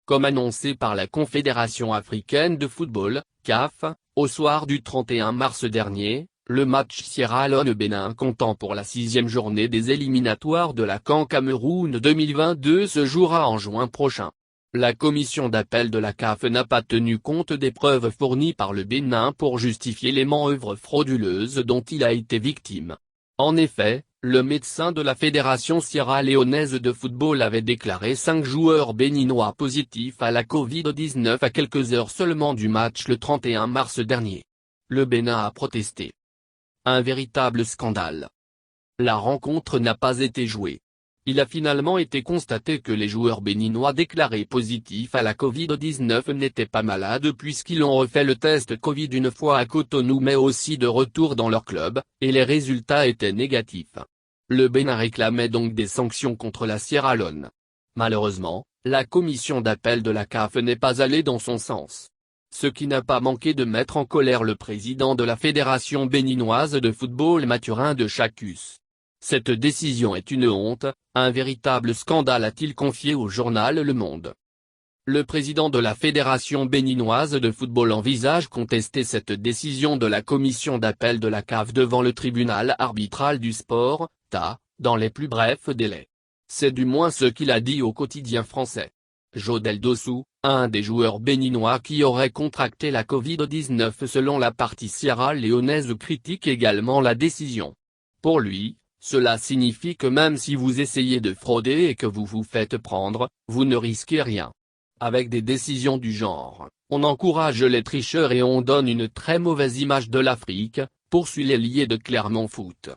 Comme annoncé par la Confédération africaine de football, CAF, au soir du 31 mars dernier, le match Sierra Leone-Bénin comptant pour la 6e journée des éliminatoires de la CAN Cameroun 2022 se jouera en juin prochain. La commission d'appel de la CAF n'a pas tenu compte des preuves fournies par le Bénin pour justifier les manœuvres frauduleuses dont il a été victime. En effet, le médecin de la Fédération sierra-léonaise de football avait déclaré 5 joueurs béninois positifs à la Covid-19 à quelques heures seulement du match le 31 mars dernier. Le Bénin a protesté. Un véritable scandale. La rencontre n'a pas été jouée. Il a finalement été constaté que les joueurs béninois déclarés positifs à la Covid-19 n'étaient pas malades puisqu'ils ont refait le test Covid une fois à Cotonou mais aussi de retour dans leur club, et les résultats étaient négatifs. Le Bénin réclamait donc des sanctions contre la Sierra Leone. Malheureusement, la commission d'appel de la CAF n'est pas allée dans son sens. Ce qui n'a pas manqué de mettre en colère le président de la Fédération béninoise de football Mathurin de Chacus. Cette décision est une honte, un véritable scandale a-t-il confié au journal Le Monde. Le président de la Fédération béninoise de football envisage contester cette décision de la commission d'appel de la CAF devant le tribunal arbitral du sport, TA, dans les plus brefs délais. C'est du moins ce qu'il a dit au quotidien français. Jodel Dossou, un des joueurs béninois qui aurait contracté la Covid-19 selon la partie sierra-léonaise critique également la décision. Pour lui, cela signifie que même si vous essayez de frauder et que vous vous faites prendre, vous ne risquez rien. Avec des décisions du genre, on encourage les tricheurs et on donne une très mauvaise image de l'Afrique, poursuit l'ailier de Clermont Foot.